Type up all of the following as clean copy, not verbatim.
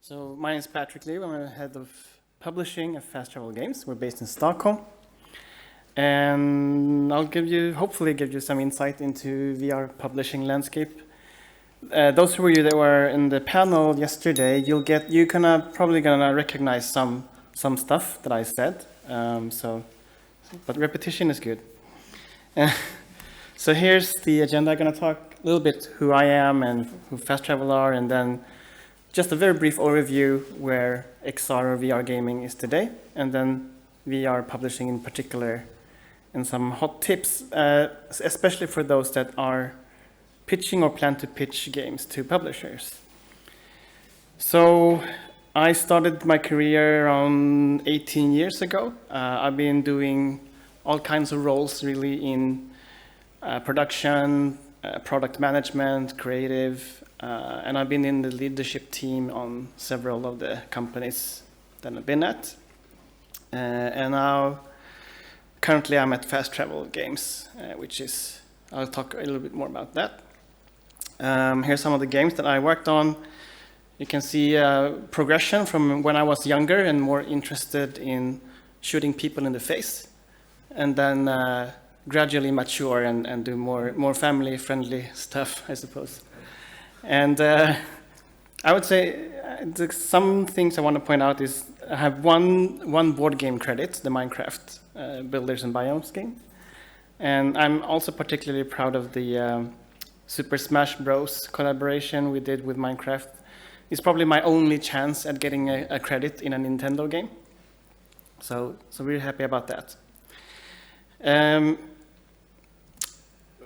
So my name is Patrick Liu. I'm the head of publishing at Fast Travel Games. We're based in Stockholm. And I'll hopefully give you some insight into VR publishing landscape. Those of you that were in the panel yesterday, you're probably gonna recognize some stuff that I said. But repetition is good. So here's the agenda. I'm gonna talk a little bit who I am and who Fast Travel are, and then just a very brief overview where XR or VR gaming is today, and then VR publishing in particular, and some hot tips, especially for those that are pitching or plan to pitch games to publishers. So I started my career around 18 years ago. I've been doing all kinds of roles really in production, product management, creative, and I've been in the leadership team on several of the companies that I've been at. And now, currently I'm at Fast Travel Games, I'll talk a little bit more about that. Here's some of the games that I worked on. You can see progression from when I was younger and more interested in shooting people in the face, and then gradually mature and do more family-friendly stuff, I suppose. And I would say some things I want to point out is I have one board game credit, the Minecraft Builders and Biomes game. And I'm also particularly proud of the Super Smash Bros. Collaboration we did with Minecraft. It's probably my only chance at getting a credit in a Nintendo game. So we're happy about that.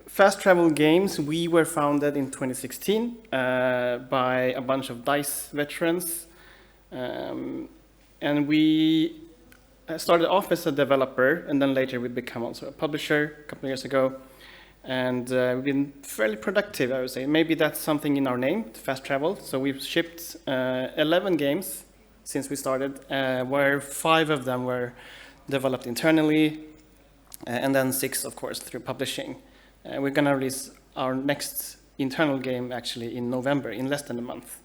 Fast Travel Games, we were founded in 2016 by a bunch of DICE veterans. And we started off as a developer, and then later we became also a publisher a couple of years ago. And we've been fairly productive, I would say. Maybe that's something in our name, Fast Travel. So we've shipped 11 games since we started, where 5 of them were developed internally, and then 6, of course, through publishing. We're going to release our next internal game actually in November, in less than a month,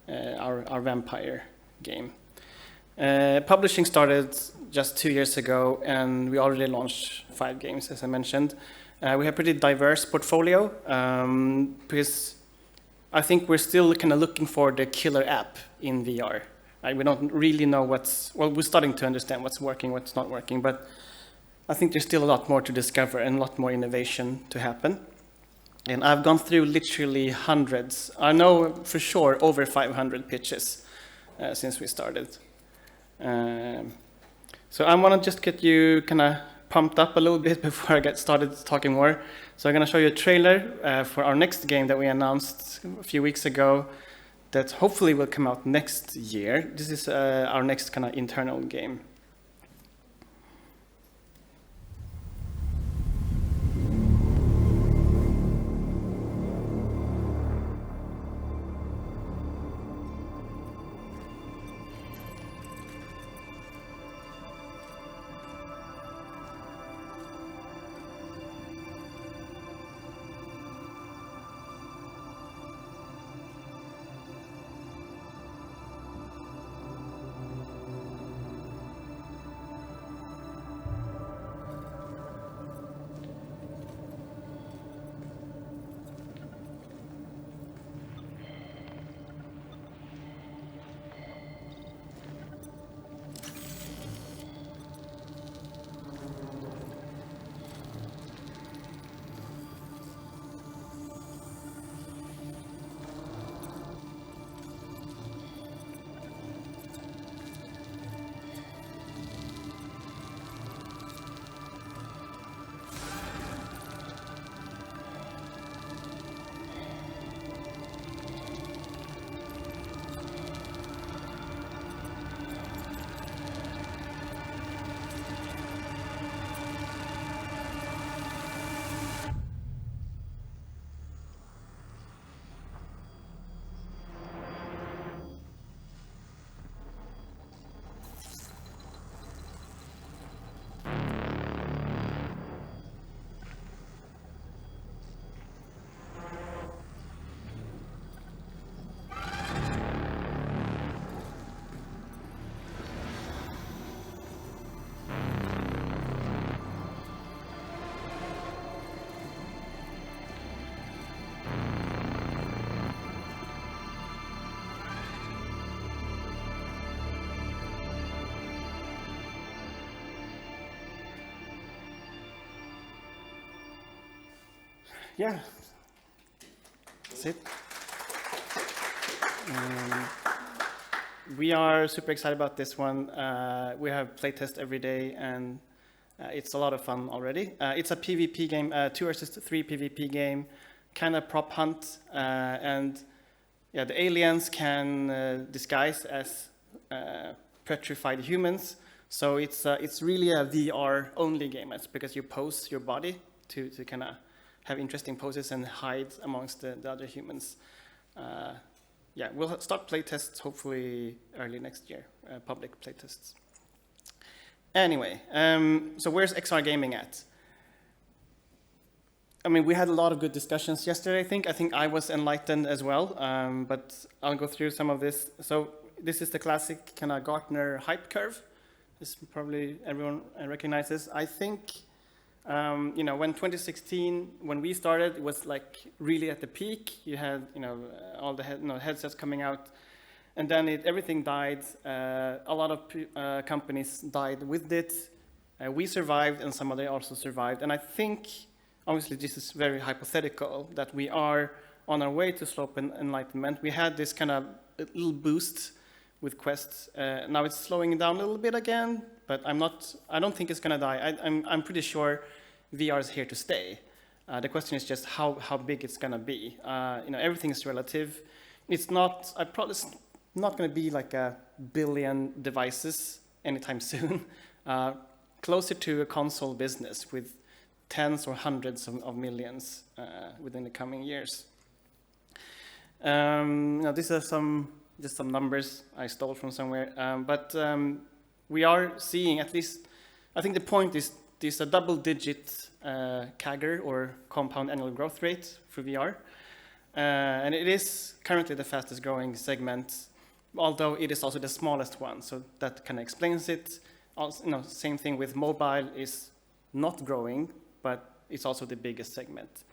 our vampire game. Publishing started just 2 years ago, and we already launched 5 games, as I mentioned. We have a pretty diverse portfolio, because I think we're still kind of looking for the killer app in VR. Right? We don't really know we're starting to understand what's working, what's not working, but I think there's still a lot more to discover and a lot more innovation to happen. And I've gone through literally hundreds, I know for sure over 500 pitches since we started. So I want to just get you kind of pumped up a little bit before I get started talking more. So I'm going to show you a trailer for our next game that we announced a few weeks ago that hopefully will come out next year. This is our next kind of internal game. yeah, that's it. We are super excited about this one. We have playtest every day, and it's a lot of fun already. It's a PvP game, 2 versus 3 PvP game, kind of prop hunt, and yeah, the aliens can disguise as petrified humans. So it's really a VR only game. It's because you pose your body to kind of have interesting poses and hide amongst the other humans. Yeah, we'll start playtests hopefully early next year, public playtests. Anyway, so where's XR gaming at? I mean, we had a lot of good discussions yesterday, I think. I think I was enlightened as well, but I'll go through some of this. So this is the classic kind of Gartner hype curve. This probably everyone recognizes. I think, when 2016, when we started, it was like really at the peak. You had, all the headsets coming out, and then everything died. A lot of companies died with it. We survived, and some other also survived. And I think, obviously, this is very hypothetical, that we are on our way to slope enlightenment. We had this kind of little boost with Quest. Now it's slowing down a little bit again, but I don't think it's going to die. I'm pretty sure VR is here to stay. The question is just how big it's going to be. Everything is relative. It's not going to be like a billion devices anytime soon. Closer to a console business with tens or hundreds of millions within the coming years. These are just some numbers I stole from somewhere, but we are seeing, at least, I think the point is this a double-digit CAGR, or compound annual growth rate, for VR, and it is currently the fastest growing segment, although it is also the smallest one, so that kind of explains it. Also, same thing with mobile, is not growing, but it's also the biggest segment.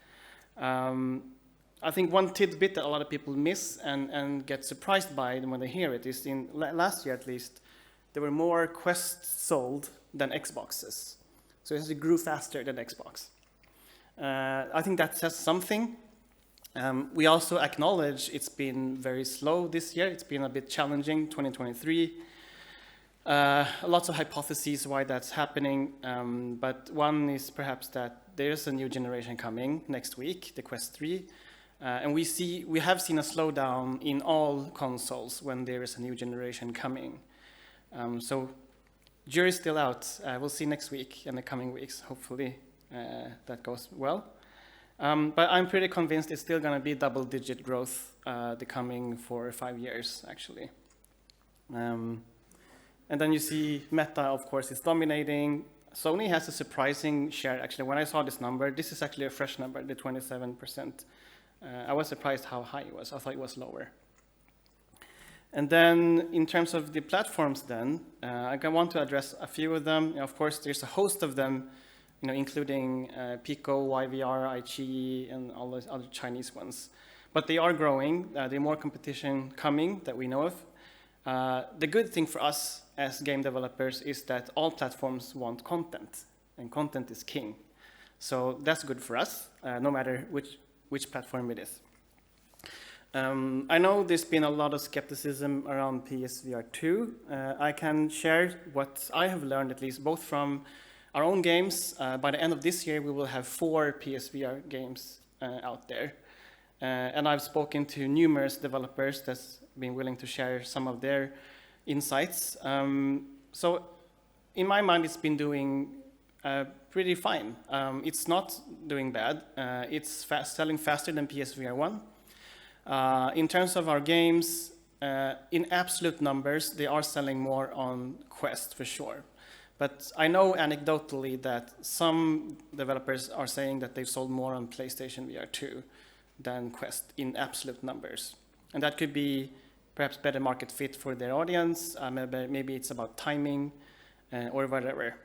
I think one tidbit that a lot of people miss and get surprised by when they hear it is in last year, at least, there were more Quests sold than Xboxes. So it grew faster than Xbox. I think that says something. We also acknowledge it's been very slow this year. It's been a bit challenging, 2023. Lots of hypotheses why that's happening, but one is perhaps that there's a new generation coming next week, the Quest 3, and we have seen a slowdown in all consoles when there is a new generation coming. So jury's still out. We'll see next week and the coming weeks. Hopefully that goes well. But I'm pretty convinced it's still going to be double-digit growth the coming 4 or 5 years, actually. And then you see Meta, of course, is dominating. Sony has a surprising share, actually. When I saw this number, this is actually a fresh number, the 27%. I was surprised how high it was. I thought it was lower. And then in terms of the platforms then, I want to address a few of them. Of course, there's a host of them, including Pico, YVR, iQIYI, and all those other Chinese ones. But they are growing. There's more competition coming that we know of. The good thing for us as game developers is that all platforms want content, and content is king. So that's good for us, no matter which platform it is. I know there's been a lot of skepticism around PSVR 2. I can share what I have learned, at least, both from our own games. By the end of this year, we will have 4 PSVR games out there. And I've spoken to numerous developers that's been willing to share some of their insights. So in my mind, it's been doing pretty fine. It's not doing bad. It's selling faster than PSVR 1. In terms of our games, in absolute numbers, they are selling more on Quest for sure. But I know anecdotally that some developers are saying that they've sold more on PlayStation VR 2 than Quest in absolute numbers. And that could be perhaps better market fit for their audience. Maybe it's about timing or whatever.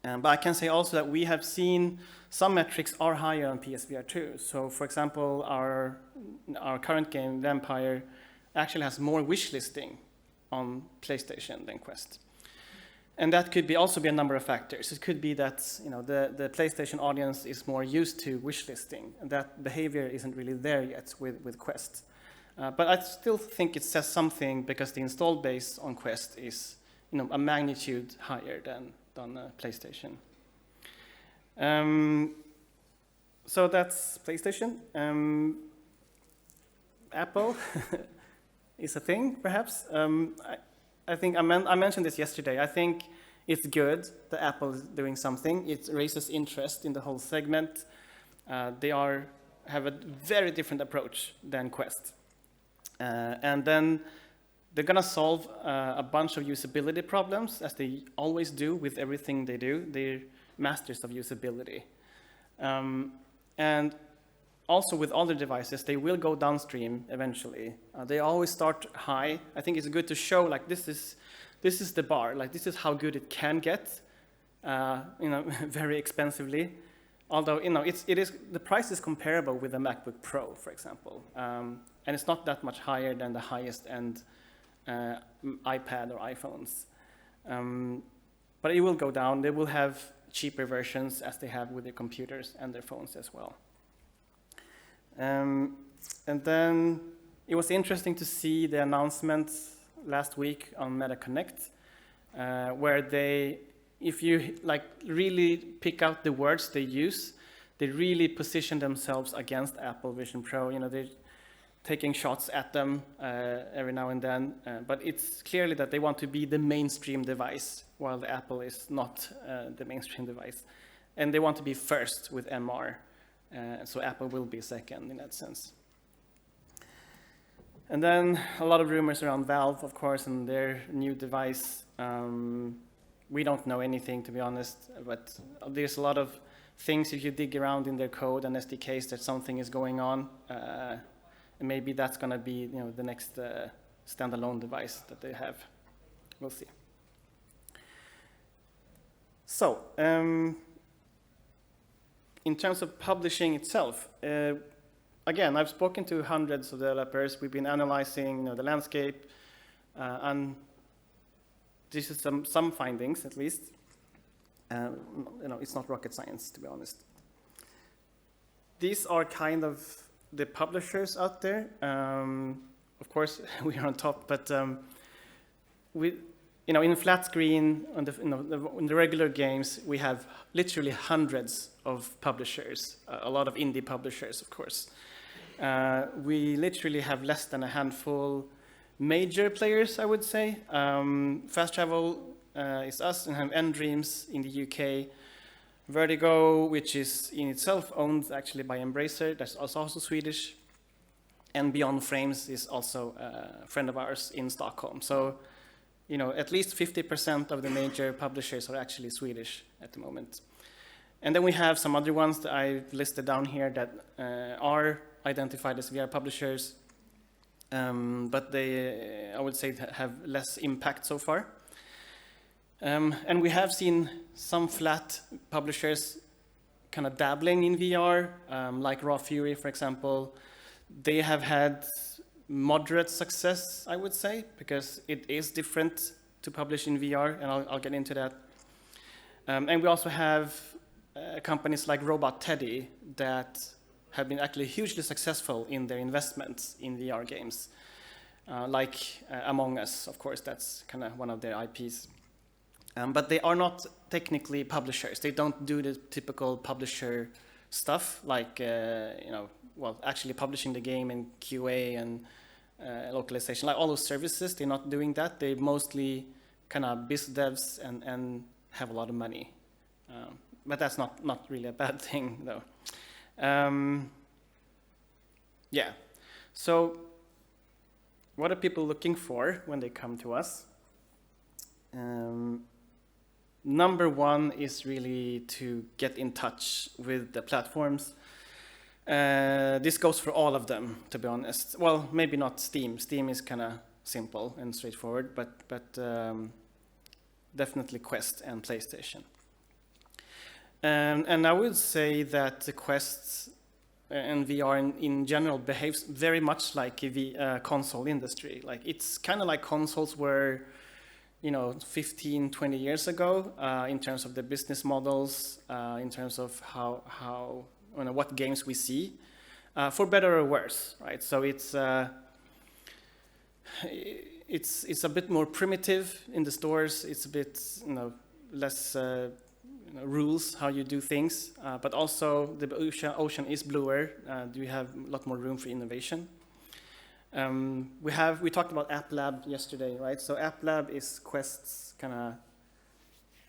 But I can say also that we have seen some metrics are higher on PSVR 2. So for example, our current game, Vampire, actually has more wishlisting on PlayStation than Quest. And that could also be a number of factors. It could be that the PlayStation audience is more used to wish listing, and that behavior isn't really there yet with Quest. But I still think it says something because the installed base on Quest is a magnitude higher than PlayStation. So that's PlayStation. Apple is a thing, perhaps. I think I mentioned this yesterday. I think it's good that Apple is doing something. It raises interest in the whole segment. They have a very different approach than Quest. And then they're going to solve a bunch of usability problems, as they always do with everything they do. They're masters of usability. And also with other devices, they will go downstream eventually. They always start high. I think it's good to show, like, this is the bar. Like, this is how good it can get, very expensively. Although, the price is comparable with the MacBook Pro, for example. And it's not that much higher than the highest end iPad or iPhones. But it will go down. They will have cheaper versions, as they have with their computers and their phones as well. And then it was interesting to see the announcement last week on Meta Connect, where if you really pick out the words they use, they really position themselves against Apple Vision Pro. They're taking shots at them every now and then, but it's clearly that they want to be the mainstream device, while the Apple is not the mainstream device. And they want to be first with MR. So Apple will be second in that sense. And then a lot of rumors around Valve, of course, and their new device. We don't know anything, to be honest, but there's a lot of things if you dig around in their code and SDKs that something is going on. And maybe that's going to be the next standalone device that they have. We'll see. So, in terms of publishing itself, again, I've spoken to hundreds of developers. We've been analyzing the landscape, and this is some findings, at least. It's not rocket science, to be honest. These are kind of the publishers out there. Of course, we are on top, but in flat screen, in the regular games, we have literally hundreds of publishers, a lot of indie publishers, of course. We literally have less than a handful major players, I would say. Fast Travel is us, and have nDreams in the UK. Vertigo, which is in itself owned actually by Embracer, that's also Swedish. And Beyond Frames is also a friend of ours in Stockholm. So, at least 50% of the major publishers are actually Swedish at the moment. And then we have some other ones that I've listed down here that are identified as VR publishers, but they, I would say, have less impact so far. And we have seen some flat publishers kind of dabbling in VR, like Raw Fury, for example. They have had moderate success, I would say, because it is different to publish in VR, and I'll get into that. And we also have companies like Robot Teddy that have been actually hugely successful in their investments in VR games, like Among Us, of course, that's kind of one of their IPs. But they are not technically publishers. They don't do the typical publisher stuff, like actually publishing the game in QA and localization, like all those services. They're not doing that. They mostly kind of biz devs and have a lot of money. But that's not really a bad thing, though. Yeah. So, what are people looking for when they come to us? Number one is really to get in touch with the platforms. This goes for all of them, to be honest. Well, maybe not Steam. Steam is kind of simple and straightforward, but definitely Quest and PlayStation. And I would say that the Quest and VR in general behaves very much like a console industry. Like, it's kind of like consoles where 15, 20 years ago in terms of the business models, in terms of how what games we see, for better or worse, right? So it's a bit more primitive in the stores. It's a bit less rules how you do things, but also the ocean is bluer. You have a lot more room for innovation. We talked about App Lab yesterday, right? So App Lab is Quest's kind of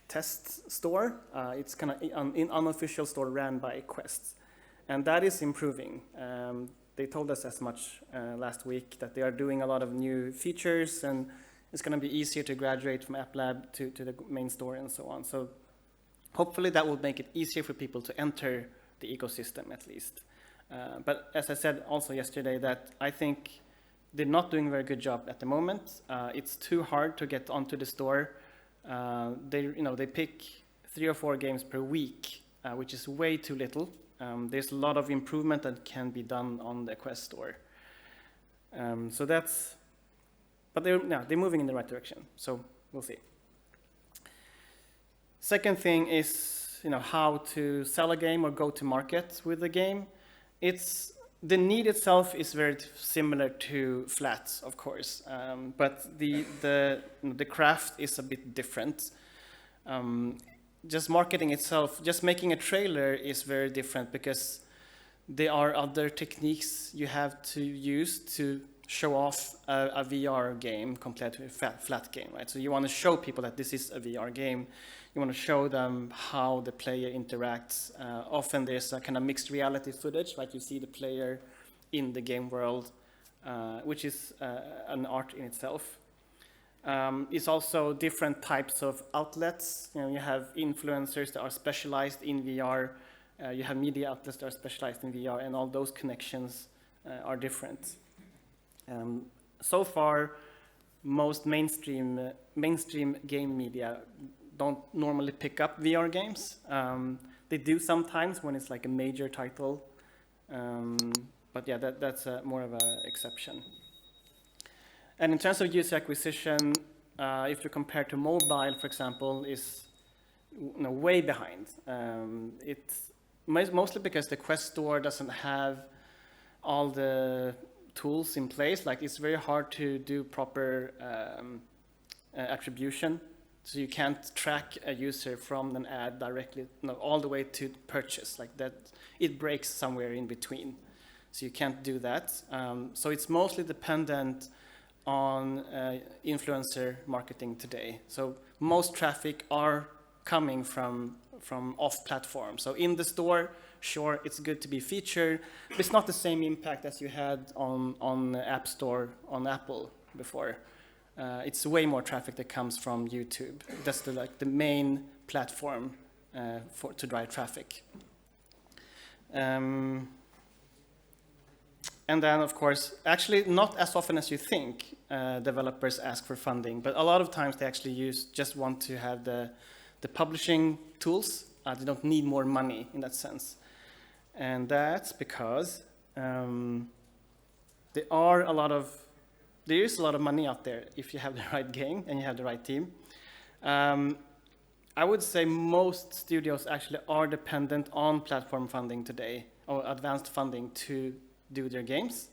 test store. It's kind of an unofficial store ran by Quest, and that is improving. They told us as much last week that they are doing a lot of new features, and it's going to be easier to graduate from App Lab to the main store and so on. So hopefully that will make it easier for people to enter the ecosystem at least. But as I said also yesterday, that I think they're not doing a very good job at the moment. It's too hard to get onto the store. They pick 3 or 4 games per week, which is way too little. There's a lot of improvement that can be done on the Quest store. But they're moving in the right direction. So we'll see. Second thing is, how to sell a game or go to market with the game. The need itself is very similar to Flat, of course, but the craft is a bit different. Just marketing itself, just making a trailer is very different because there are other techniques you have to use to show off a VR game compared to a flat game, right? So you want to show people that this is a VR game. You want to show them how the player interacts. Often there's a kind of mixed reality footage, right? You see the player in the game world, which is an art in itself. It's also different types of outlets. You have influencers that are specialized in VR. You have media outlets that are specialized in VR, and all those connections are different. So far, most mainstream game media don't normally pick up VR games. They do sometimes when it's like a major title, but yeah, that's more of an exception. And in terms of user acquisition, if you compare to mobile, for example, is way behind. It's mostly because the Quest store doesn't have all the tools in place. Like, it's very hard to do proper attribution. So you can't track a user from an ad directly, all the way to purchase. Like that, it breaks somewhere in between. So you can't do that. So it's mostly dependent on influencer marketing today. So most traffic are coming from off-platform. So in the store, sure, it's good to be featured, but it's not the same impact as you had on App Store on Apple before. It's way more traffic that comes from YouTube. That's the main platform to drive traffic. And then, of course, actually not as often as you think, developers ask for funding, but a lot of times they actually just want to have the publishing tools. They don't need more money in that sense. And that's because there is a lot of money out there if you have the right game and you have the right team. I would say most studios actually are dependent on platform funding today, or advanced funding, to do their games.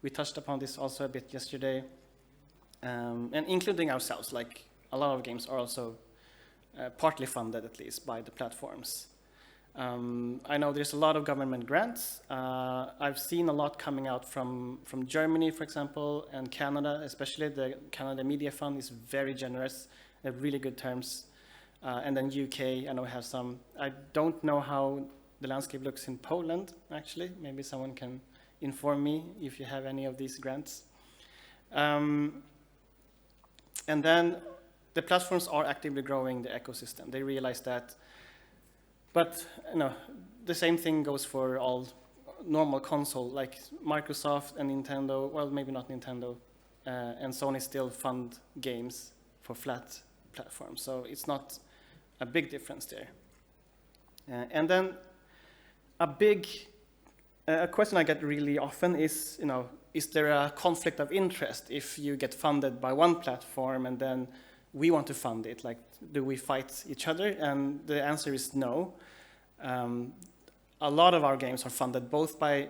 We touched upon this also a bit yesterday, and including ourselves. Like, a lot of games are also partly funded, at least, by the platforms. I know there's a lot of government grants. I've seen a lot coming out from Germany, for example, and Canada, especially. The Canada Media Fund is very generous. They have really good terms. And then UK, I know, have some. I don't know how the landscape looks in Poland, actually. Maybe someone can inform me if you have any of these grants. And then the platforms are actively growing the ecosystem. They realize that. But the same thing goes for all normal console, like Microsoft and Nintendo. Well, maybe not Nintendo, and Sony still fund games for flat platforms. So it's not a big difference there. And then a question I get really often is, is there a conflict of interest if you get funded by one platform and then we want to fund it. Like, do we fight each other? And the answer is no. A lot of our games are funded both by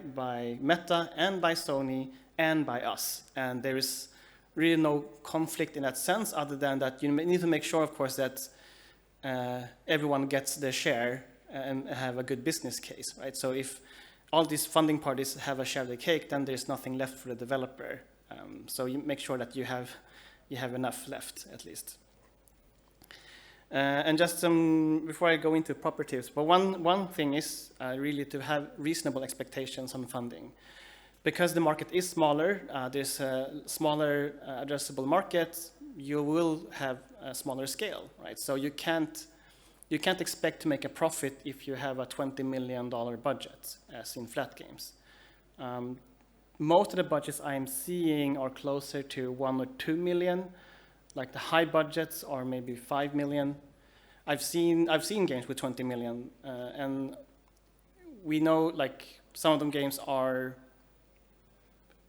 Meta and by Sony and by us. And there is really no conflict in that sense, other than that you need to make sure, of course, that everyone gets their share and have a good business case, right? So if all these funding parties have a share of the cake, then there's nothing left for the developer. So you make sure that you have enough left, at least. And just before I go into proper tips, but one thing is really to have reasonable expectations on funding. Because the market is smaller, there's a smaller addressable market, you will have a smaller scale, right? So you can't expect to make a profit if you have a $20 million budget, as in flat games. Most of the budgets I'm seeing are closer to 1 or 2 million. Like the high budgets are maybe 5 million. I've seen games with 20 million, and we know like some of them games are.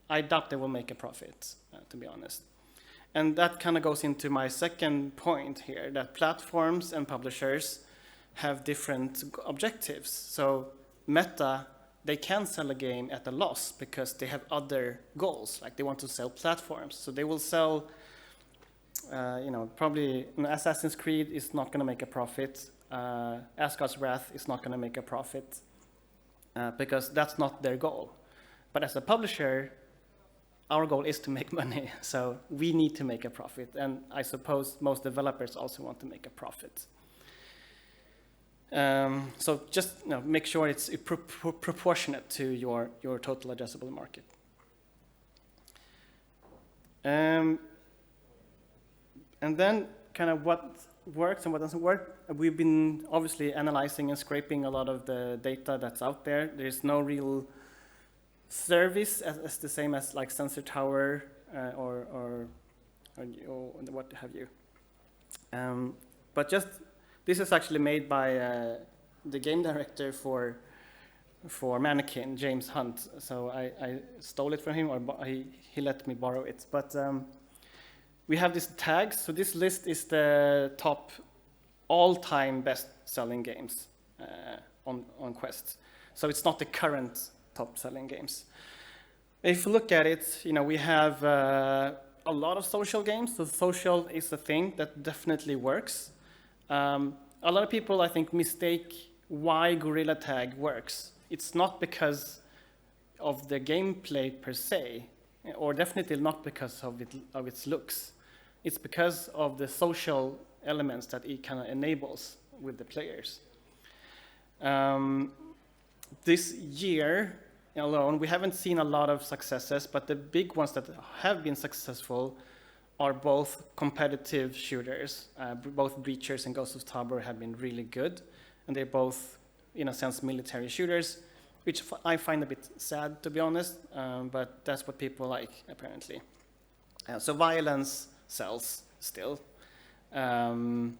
I doubt they will make a profit, to be honest. And that kind of goes into my second point here, that platforms and publishers have different objectives. So Meta, they can sell a game at a loss because they have other goals, like they want to sell platforms. So they will sell, probably Assassin's Creed is not going to make a profit. Asgard's Wrath is not going to make a profit because that's not their goal. But as a publisher, our goal is to make money, so we need to make a profit, and I suppose most developers also want to make a profit. So just make sure it's proportionate to your total addressable market. And then kind of what works and what doesn't work. We've been obviously analyzing and scraping a lot of the data that's out there. There's no real service as the same as like Sensor Tower or what have you. But just this is actually made by the game director for Mannequin, James Hunt. So I stole it from him, or he let me borrow it. But we have these tags. So this list is the top all-time best-selling games on Quest. So it's not the current top-selling games. If you look at it, we have a lot of social games. So social is a thing that definitely works. A lot of people, I think, mistake why Gorilla Tag works. It's not because of the gameplay per se, or definitely not because of its looks. It's because of the social elements that it kind of enables with the players. This year alone, we haven't seen a lot of successes, but the big ones that have been successful are both competitive shooters. Both Breachers and Ghosts of Tabor have been really good, and they're both, in a sense, military shooters, which I find a bit sad, to be honest, but that's what people like, apparently. So violence sells still. And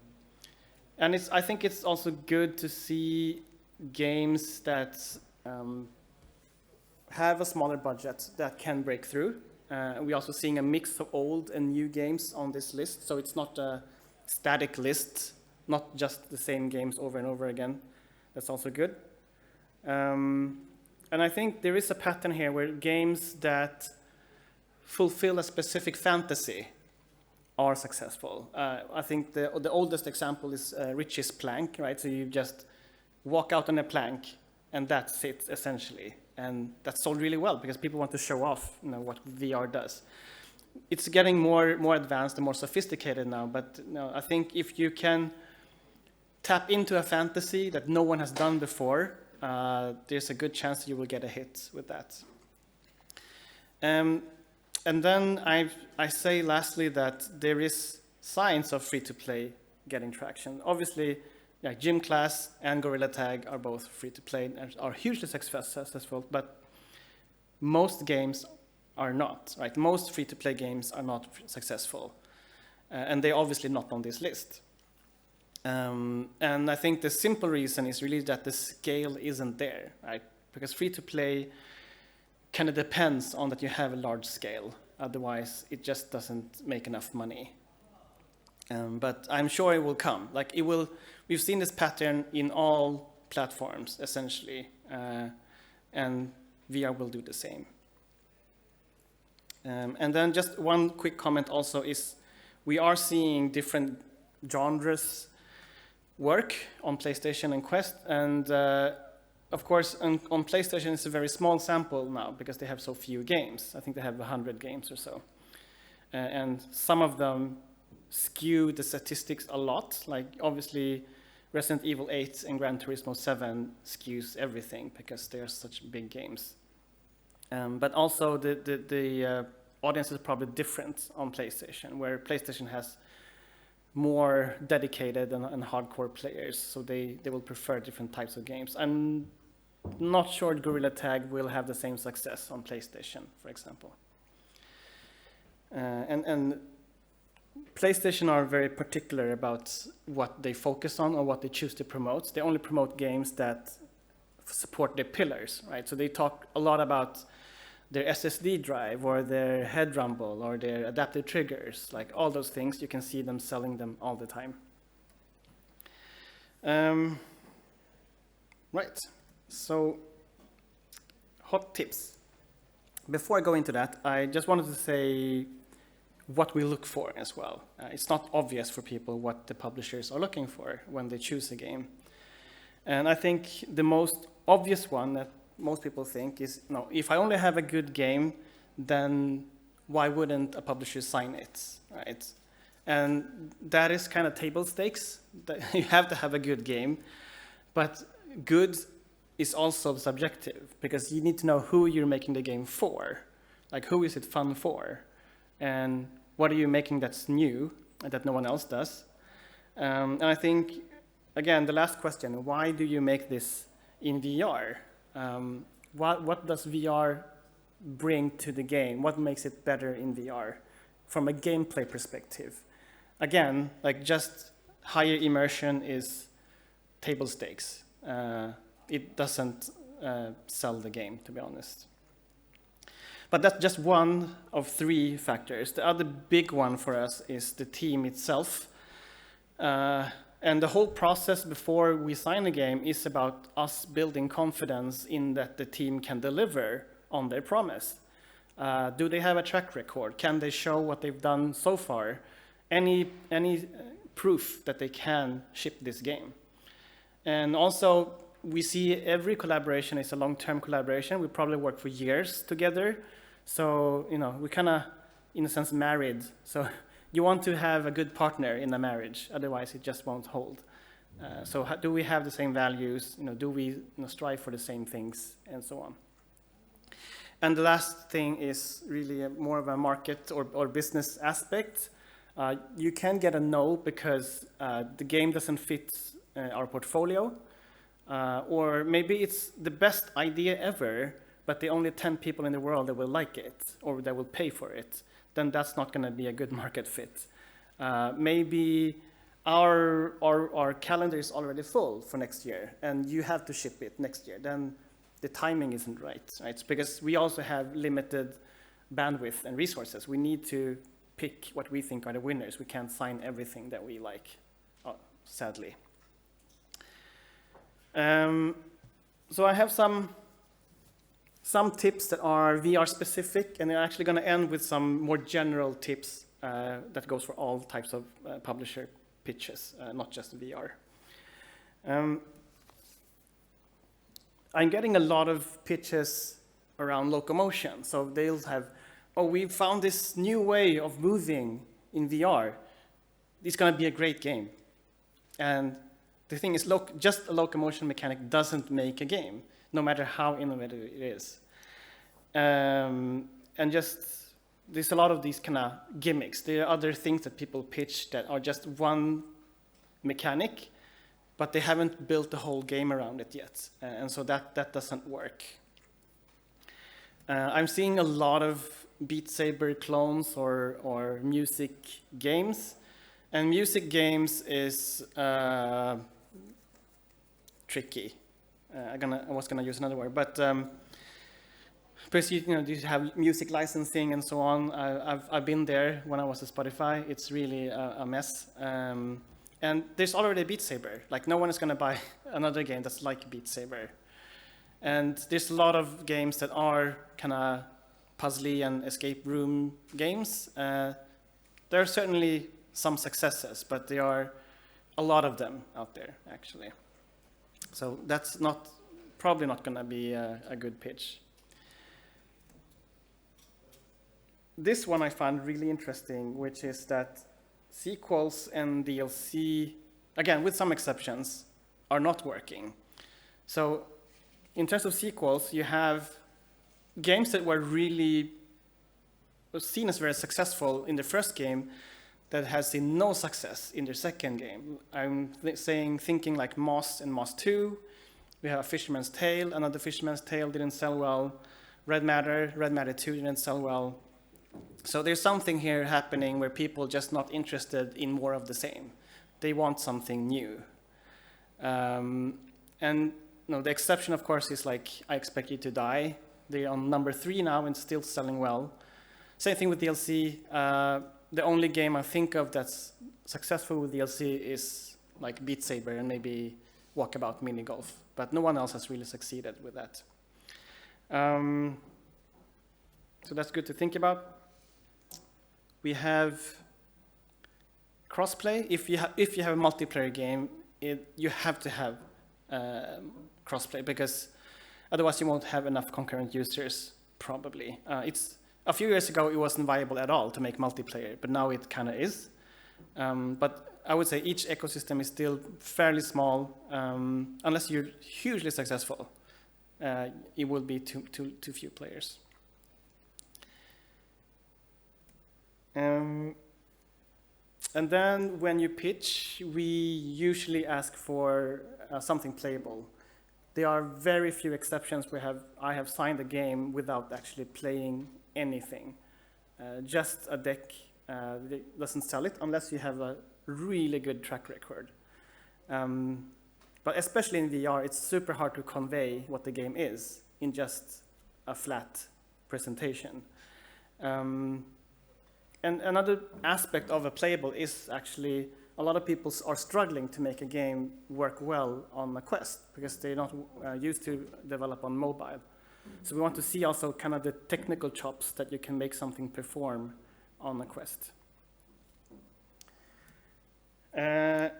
I think it's also good to see games that have a smaller budget that can break through. We're also seeing a mix of old and new games on this list, so it's not a static list, not just the same games over and over again. That's also good. And I think there is a pattern here where games that fulfill a specific fantasy are successful. I think the oldest example is Richie's Plank, right? So you just walk out on a plank, and that's it, essentially. And that's sold really well because people want to show off, what VR does. It's getting more advanced and more sophisticated now, but I think if you can tap into a fantasy that no one has done before, there's a good chance you will get a hit with that. And then I say lastly that there is signs of free-to-play getting traction. Obviously, Gym Class and Gorilla Tag are both free-to-play and are hugely successful, but most games are not, right? Most free-to-play games are not successful, and they're obviously not on this list. And I think the simple reason is really that the scale isn't there, right? Because free-to-play kind of depends on that you have a large scale. Otherwise, it just doesn't make enough money. But I'm sure it will come. Like it will. We've seen this pattern in all platforms essentially, and VR will do the same. And then just one quick comment also is we are seeing different genres work on PlayStation and Quest, and of course on PlayStation it's a very small sample now because they have so few games. I think they have 100 games or so, and some of them skew the statistics a lot. Like obviously Resident Evil 8 and Gran Turismo 7 skews everything because they are such big games. But also the audience is probably different on PlayStation, where PlayStation has more dedicated and hardcore players, so they will prefer different types of games. I'm not sure Gorilla Tag will have the same success on PlayStation, for example. And PlayStation are very particular about what they focus on or what they choose to promote. They only promote games that support their pillars, right? So they talk a lot about their SSD drive or their head rumble or their adaptive triggers, like all those things. You can see them selling them all the time. Right, so hot tips. Before I go into that, I just wanted to say what we look for as well. It's not obvious for people what the publishers are looking for when they choose a game. And I think the most obvious one that most people think is, no, if I only have a good game, then why wouldn't a publisher sign it, right? And that is kind of table stakes. That you have to have a good game, but good is also subjective because you need to know who you're making the game for. Like, who is it fun for? And what are you making that's new that no one else does? And I think, again, the last question, why do you make this in VR? What does VR bring to the game? What makes it better in VR from a gameplay perspective? Again, like just higher immersion is table stakes. It doesn't sell the game, to be honest. But that's just one of three factors. The other big one for us is the team itself. And the whole process before we sign a game is about us building confidence in that the team can deliver on their promise. Do they have a track record? Can they show what they've done so far? Any proof that they can ship this game? And also, we see every collaboration is a long-term collaboration. We probably work for years together. So, we kind of, in a sense, married. So you want to have a good partner in a marriage, otherwise it just won't hold. So do we have the same values? Do we strive for the same things, and so on? And the last thing is really more of a market or business aspect. You can get a no because the game doesn't fit our portfolio, or maybe it's the best idea ever, but the only 10 people in the world that will like it or that will pay for it. Then that's not going to be a good market fit. Maybe our calendar is already full for next year, and you have to ship it next year. Then the timing isn't right? It's because we also have limited bandwidth and resources. We need to pick what we think are the winners. We can't sign everything that we like, sadly. So I have some tips that are VR specific, and they're actually going to end with some more general tips that goes for all types of publisher pitches, not just VR. I'm getting a lot of pitches around locomotion. So they'll have, we found this new way of moving in VR. It's going to be a great game. And the thing is, just a locomotion mechanic doesn't make a game, no matter how innovative it is. And just, there's a lot of these kind of gimmicks. There are other things that people pitch that are just one mechanic, but they haven't built the whole game around it yet. And so that doesn't work. I'm seeing a lot of Beat Saber clones or music games. And music games is tricky. I was gonna use another word, but Plus, you have music licensing and so on. I've been there when I was at Spotify. It's really a mess. And there's already Beat Saber. Like, no one is going to buy another game that's like Beat Saber. And there's a lot of games that are kind of puzzly and escape room games. There are certainly some successes, but there are a lot of them out there, actually. So that's probably not going to be a good pitch. This one I found really interesting, which is that sequels and DLC, again, with some exceptions, are not working. So in terms of sequels, you have games that were really seen as very successful in the first game that has seen no success in their second game. I'm thinking like Moss and Moss 2. We have Fisherman's Tale. Another Fisherman's Tale didn't sell well. Red Matter 2 didn't sell well. So there's something here happening where people are just not interested in more of the same. They want something new. And the exception, of course, is like I Expect You to Die. They're on number 3 now and still selling well. Same thing with DLC. The only game I think of that's successful with DLC is like Beat Saber and maybe Walkabout Mini Golf. But no one else has really succeeded with that. So that's good to think about. We have crossplay. If you have a multiplayer game, you have to have crossplay because otherwise you won't have enough concurrent users. Probably. It's a few years ago it wasn't viable at all to make multiplayer, but now it kind of is. But I would say each ecosystem is still fairly small, unless you're hugely successful. It will be too few players. And then when you pitch, we usually ask for something playable. There are very few exceptions where I have signed a game without actually playing anything. Just a deck doesn't sell it unless you have a really good track record. But especially in VR, it's super hard to convey what the game is in just a flat presentation. And another aspect of a playable is actually a lot of people are struggling to make a game work well on a Quest because they're not used to develop on mobile. So we want to see also kind of the technical chops that you can make something perform on a Quest. So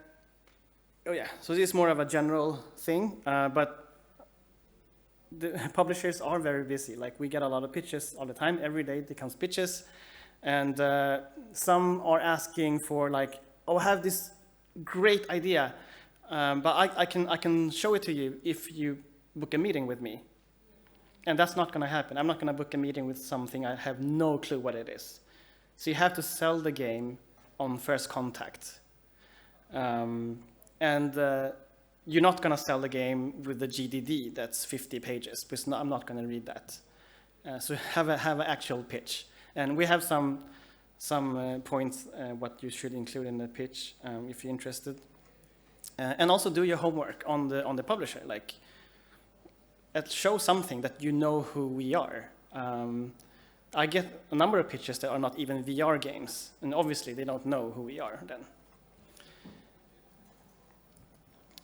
this is more of a general thing, but the publishers are very busy. Like we get a lot of pitches all the time. Every day there comes pitches. And some are asking for like, oh, I have this great idea, but I can show it to you if you book a meeting with me. And that's not going to happen. I'm not going to book a meeting with something I have no clue what it is. So you have to sell the game on first contact. And you're not going to sell the game with the GDD that's 50 pages, because I'm not going to read that. So have an actual pitch. And we have some points what you should include in the pitch if you're interested. And also do your homework on the publisher. Like, show something that you know who we are. I get a number of pitches that are not even VR games, and obviously they don't know who we are then.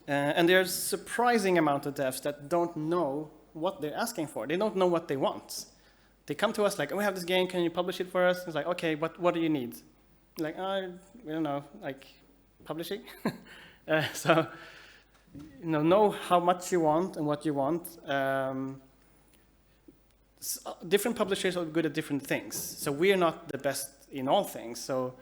And there's a surprising amount of devs that don't know what they're asking for. They don't know what they want. They come to us like, oh, we have this game, can you publish it for us? It's like, okay, what do you need? Like, we don't know, like publishing? So, know how much you want and what you want. Different publishers are good at different things. So we are not the best in all things. So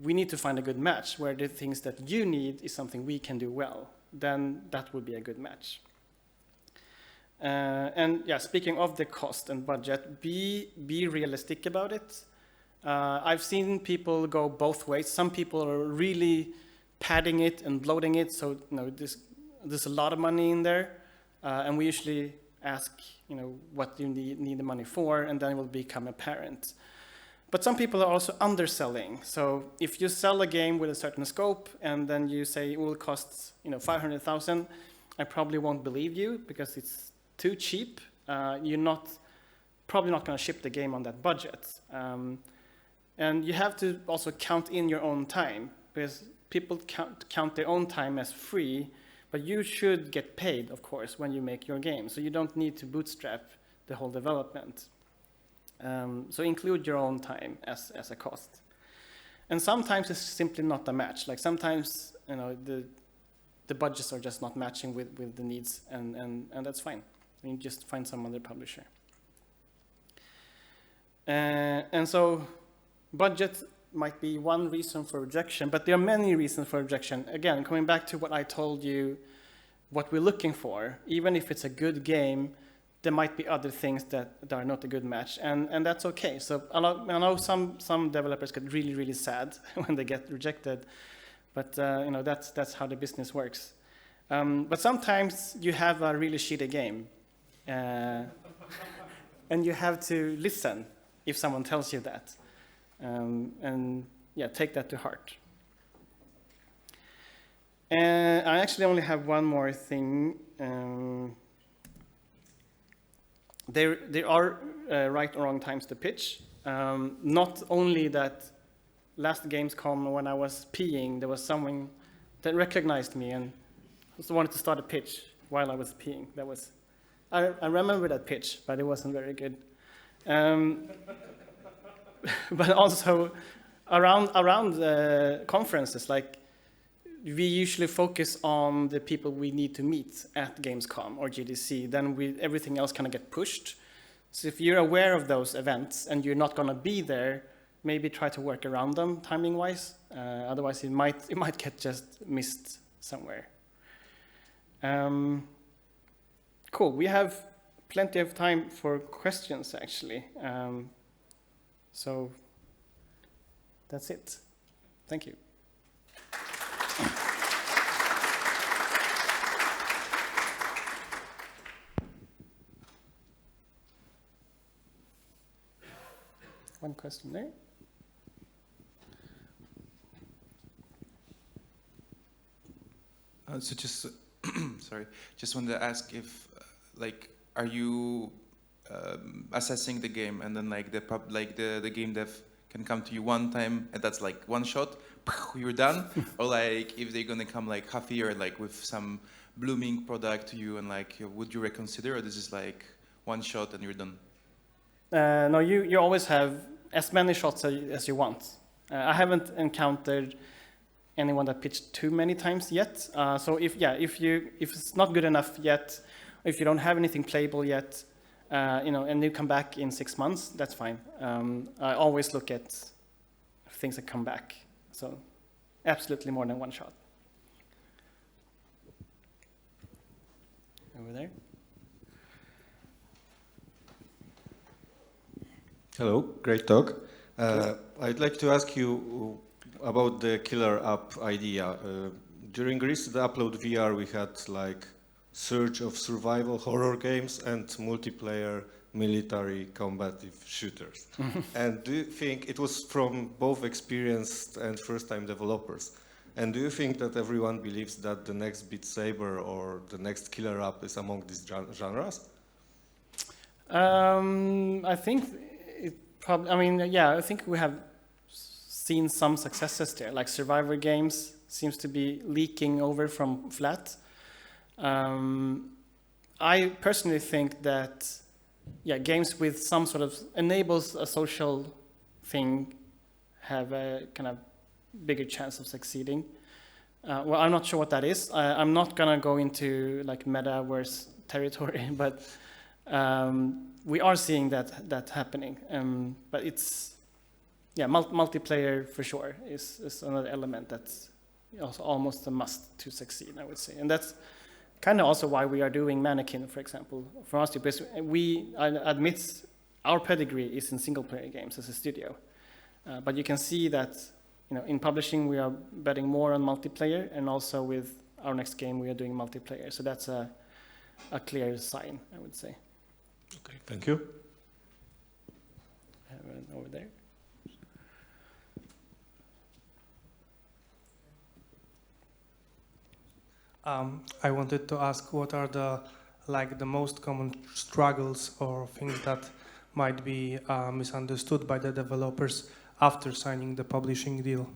we need to find a good match where the things that you need is something we can do well. Then that would be a good match. And yeah, speaking of the cost and budget, be realistic about it. I've seen people go both ways. Some people are really padding it and bloating it, so there's a lot of money in there, and we usually ask what you need the money for, and then it will become apparent. But some people are also underselling. So if you sell a game with a certain scope, and then you say it will cost 500,000, I probably won't believe you because it's too cheap. You're not probably not going to ship the game on that budget. And you have to also count in your own time, because people count their own time as free, but you should get paid, of course, when you make your game. So you don't need to bootstrap the whole development. So include your own time as a cost. And sometimes it's simply not a match. Like sometimes, the budgets are just not matching with the needs, and that's fine. You just find some other publisher. And so budget might be one reason for rejection, but there are many reasons for rejection. Again, coming back to what I told you, what we're looking for, even if it's a good game, there might be other things that are not a good match, and that's okay. So I know some developers get really, really sad when they get rejected, but that's how the business works. But sometimes you have a really shitty game, and you have to listen if someone tells you that, and take that to heart. And I actually only have one more thing. There are right or wrong times to pitch. Not only that, last Gamescom when I was peeing, there was someone that recognized me and just wanted to start a pitch while I was peeing. I remember that pitch, but it wasn't very good. But also around conferences, like we usually focus on the people we need to meet at Gamescom or GDC. Then everything else kind of get pushed. So if you're aware of those events and you're not going to be there, maybe try to work around them timing-wise. Otherwise, it might get just missed somewhere. Cool. We have plenty of time for questions, actually. So that's it. Thank you. One question there. So just just wanted to ask if are you assessing the game, and then the game dev can come to you one time and that's like one shot, you're done, or if they're gonna come half a year with some blooming product to you, and would you reconsider, or this is one shot and you're done? No, you always have as many shots as you want. I haven't encountered anyone that pitched too many times yet. So if it's not good enough yet, if you don't have anything playable yet, and you come back in 6 months, that's fine. I always look at things that come back. So absolutely more than one shot. Over there. Hello, great talk. I'd like to ask you about the killer app idea. During recent Upload VR, we had surge of survival horror games and multiplayer military combative shooters. And do you think it was from both experienced and first-time developers? And do you think that everyone believes that the next Beat Saber or the next killer app is among these genres? I think I think we have seen some successes there, like Survivor games seems to be leaking over from Flat. I personally think that games with some sort of enables a social thing have a kind of bigger chance of succeeding. Well, I'm not sure what that is. I'm not gonna go into metaverse territory, but we are seeing that happening. But it's multiplayer for sure is another element that's also almost a must to succeed, I would say, and that's kind of also why we are doing Mannequin, for example, for us, because I admit our pedigree is in single-player games as a studio, but you can see that in publishing we are betting more on multiplayer, and also with our next game we are doing multiplayer. So that's a clear sign, I would say. Okay, thank you. I have one over there. I wanted to ask, what are the most common struggles or things that might be misunderstood by the developers after signing the publishing deal?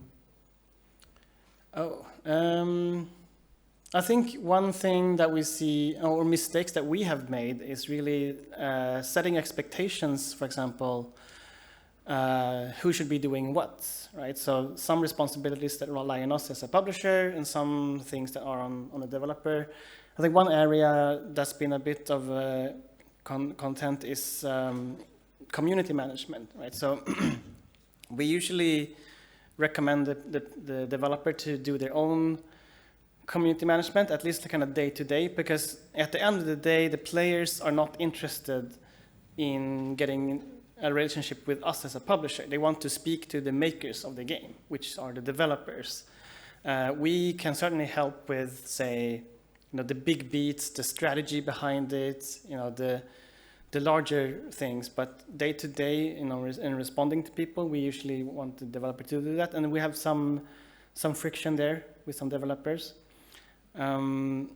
I think one thing that we see, or mistakes that we have made, is really setting expectations. For example, who should be doing what, right? So some responsibilities that rely on us as a publisher, and some things that are on the developer. I think one area that's been a bit of content is community management, right? So we usually recommend the developer to do their own community management, at least kind of day to day, because at the end of the day, the players are not interested in getting a relationship with us as a publisher. They want to speak to the makers of the game, which are the developers. We can certainly help with, say, the big beats, the strategy behind it, the larger things. But day to day, in responding to people, we usually want the developer to do that, and we have some friction there with some developers. And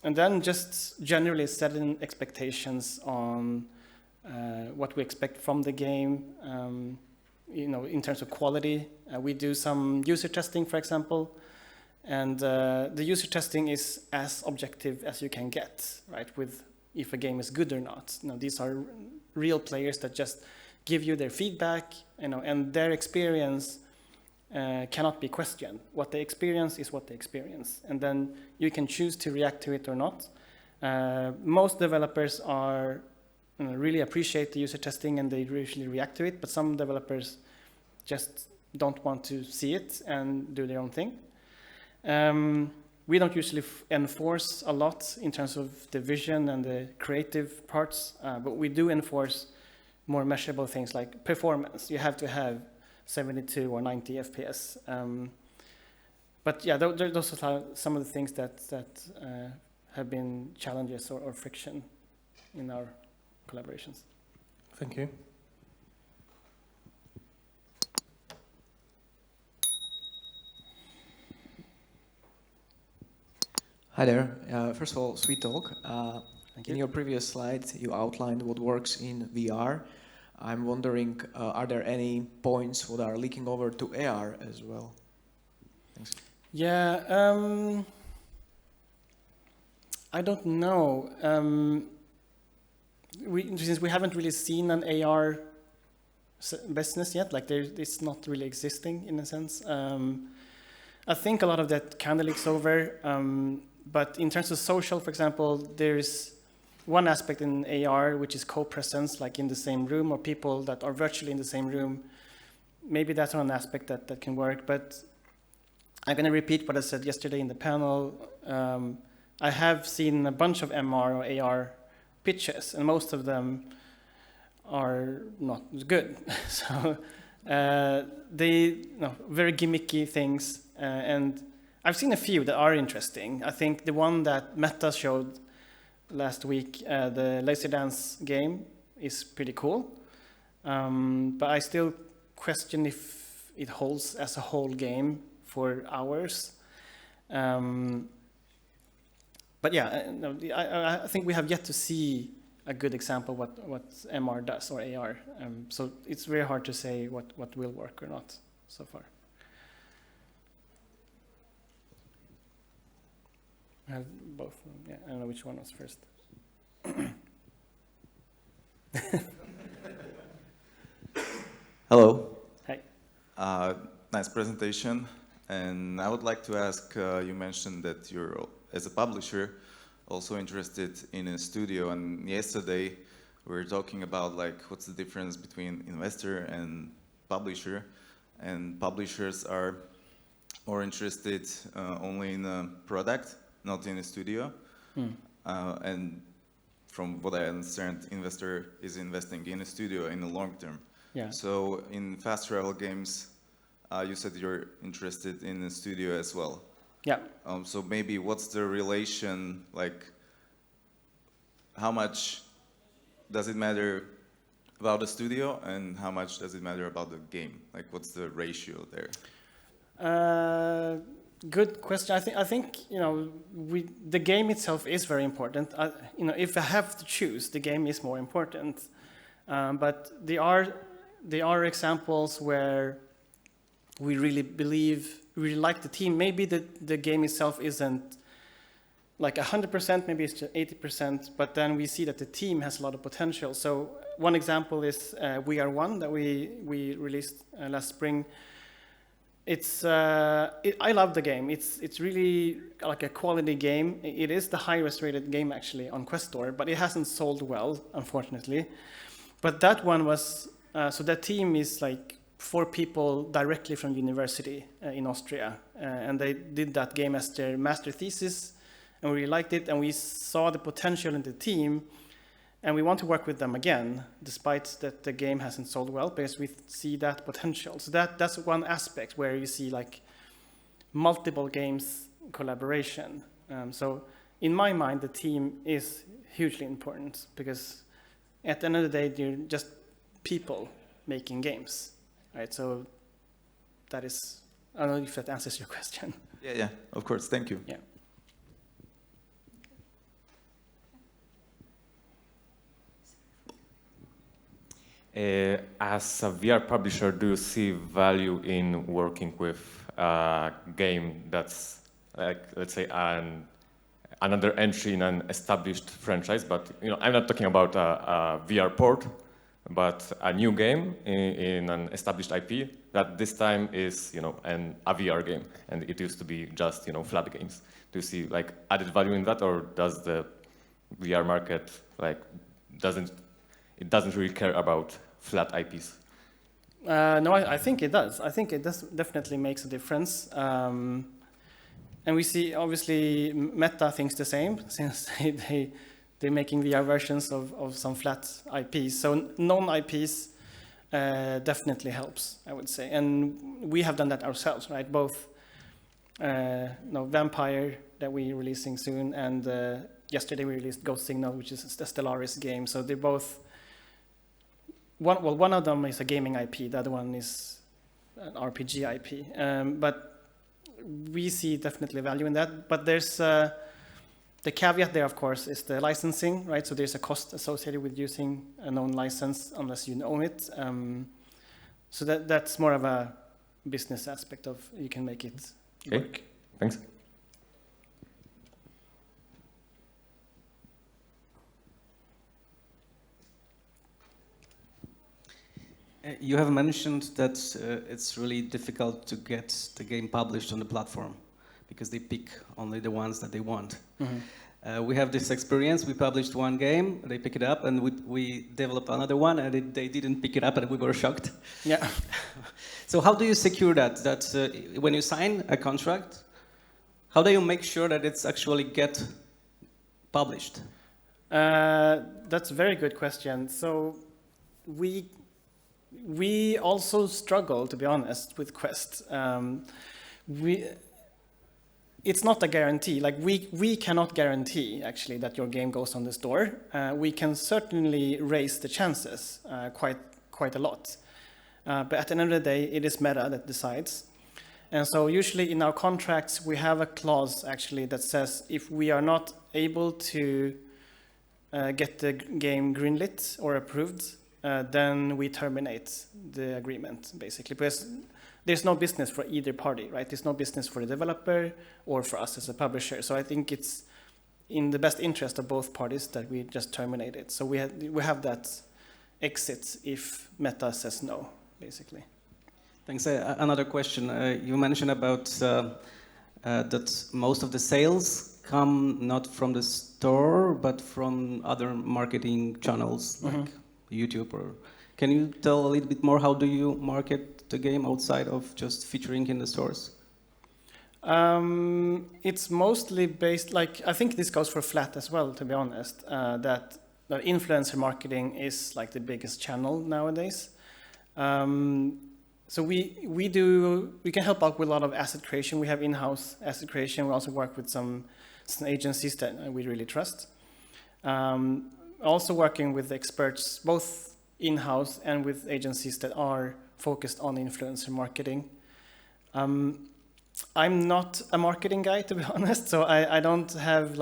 then just generally setting expectations on what we expect from the game, in terms of quality. We do some user testing, for example, and the user testing is as objective as you can get, right? With if a game is good or not. These are real players that just give you their feedback, and their experience cannot be questioned. What they experience is what they experience, and then you can choose to react to it or not. Most developers are really appreciate the user testing and they usually react to it, but some developers just don't want to see it and do their own thing. We don't usually enforce a lot in terms of the vision and the creative parts, but we do enforce more measurable things like performance. You have to have 72 or 90 FPS. But yeah, those are some of the things that have been challenges or friction in our collaborations. Thank you. Hi there. First of all, sweet talk. Thank In you. your previous slide, you outlined what works in VR. I'm wondering, are there any points that are leaking over to AR as well? Thanks. Yeah, I don't know. Since we haven't really seen an AR business yet, like it's not really existing in a sense. I think a lot of that kind of leaks over. But in terms of social, for example, there's one aspect in AR which is co-presence, like in the same room, or people that are virtually in the same room. Maybe that's one aspect that can work. But I'm going to repeat what I said yesterday in the panel. I have seen a bunch of MR or AR pitches, and most of them are not good. So very gimmicky things, and I've seen a few that are interesting. I think the one that Meta showed last week, the Laser Dance game, is pretty cool. But I still question if it holds as a whole game for hours. But yeah, I think we have yet to see a good example what MR does or AR. So it's very hard to say what will work or not so far. I have both. Yeah, I don't know which one was first. Hello. Hi. Nice presentation. And I would like to ask, you mentioned that you're, as a publisher, also interested in a studio. And yesterday, we were talking about what's the difference between investor and publisher. And publishers are more interested only in a product, not in a studio. And from what I understand, investor is investing in a studio in the long term. Yeah. So in fast travel games, you said you're interested in a studio as well. Yeah. So maybe what's the relation, how much does it matter about the studio and how much does it matter about the game? What's the ratio there? Good question. I think the game itself is very important. If I have to choose, the game is more important. But there are examples where we really believe, we really like the team. Maybe the game itself isn't like 100%, maybe it's just 80%, but then we see that the team has a lot of potential. So one example is We Are One that we released last spring. I love the game. It's really like a quality game. It is the highest rated game actually on Quest Store, but it hasn't sold well, unfortunately. But that one was, so that team is like 4 people directly from university in Austria. And they did that game as their master thesis, and we really liked it, and we saw the potential in the team, and we want to work with them again, despite that the game hasn't sold well, because we see that potential. So that's one aspect where you see like multiple games collaboration. So in my mind, the team is hugely important, because at the end of the day, they're just people making games, right? So that is, I don't know if that answers your question. Yeah, of course. Thank you. Yeah. As a VR publisher, do you see value in working with a game that's, like, let's say, another entry in an established franchise? But I'm not talking about a VR port, but a new game in an established IP that this time is, a VR game, and it used to be just, flat games. Do you see like added value in that, or does the VR market doesn't really care about flat IPs? No, I think it does. I think it does definitely makes a difference. And we see, obviously, Meta thinks the same, since they're making VR versions of some flat IPs. So non-IPs definitely helps, I would say. And we have done that ourselves, right? Both Vampire that we're releasing soon, and yesterday we released Ghost Signal, which is the Stellaris game. So they're both, one of them is a gaming IP, the other one is an RPG IP. But we see definitely value in that. But there's the caveat there, of course, is the licensing, right? So there's a cost associated with using a known license unless you own it. So that's more of a business aspect of you can make it work. Thanks. You have mentioned that it's really difficult to get the game published on the platform because they pick only the ones that they want. Mm-hmm. We have this experience. We published one game, they pick it up, and we developed another one, and they didn't pick it up, and we were shocked. Yeah. So how do you secure that when you sign a contract, how do you make sure that it's actually get published? That's a very good question. So we also struggle, to be honest, with Quest. It's not a guarantee. Like we cannot guarantee actually that your game goes on the store. We can certainly raise the chances quite a lot. But at the end of the day, it is Meta that decides. And so usually in our contracts, we have a clause actually that says if we are not able to get the game greenlit or approved, then we terminate the agreement, basically, because there's no business for either party, right? There's no business for the developer or for us as a publisher. So I think it's in the best interest of both parties that we just terminate it. So we have that exit if Meta says no, basically. Thanks. Another question. You mentioned about that most of the sales come not from the store, but from other marketing channels like YouTube. Or can you tell a little bit more? How do you market the game outside of just featuring in the stores? It's mostly based, I think this goes for flat as well, to be honest, that influencer marketing is like the biggest channel nowadays. So we can help out with a lot of asset creation. We have in-house asset creation. We also work with some agencies that we really trust. Also working with experts, both in-house and with agencies that are focused on influencer marketing. I'm not a marketing guy, to be honest, so I don't have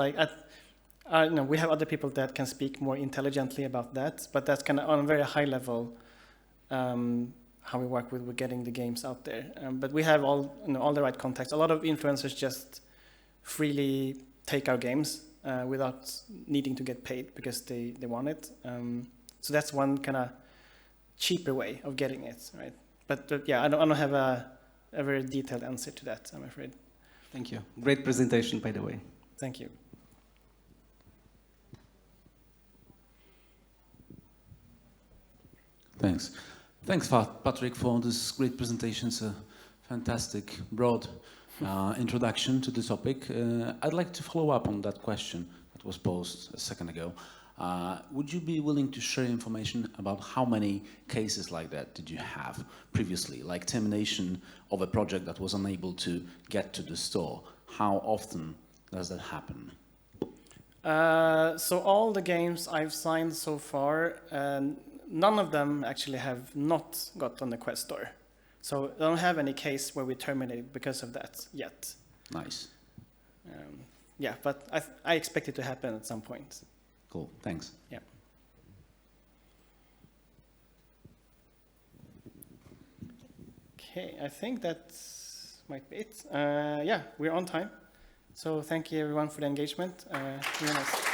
No, we have other people that can speak more intelligently about that, but that's kind of on a very high level how we work with getting the games out there. But we have all the right contacts. A lot of influencers just freely take our games without needing to get paid because they want it. So that's one kind of cheaper way of getting it, right? But yeah, I don't have a very detailed answer to that, I'm afraid. Thank you. Great presentation, by the way. Thank you. Thanks. Thanks, Patrick, for this great presentation. It's a fantastic, broad introduction to the topic. I'd like to follow up on that question that was posed a second ago. Would you be willing to share information about how many cases like that did you have previously, like termination of a project that was unable to get to the store? How often does that happen? So all the games I've signed so far, none of them actually have not got on the Quest store. So I don't have any case where we terminated because of that yet. Nice. Yeah, but I expect it to happen at some point. Cool. Thanks. Yeah. Okay, I think that might be it. Yeah, we're on time. So thank you everyone for the engagement. Really nice.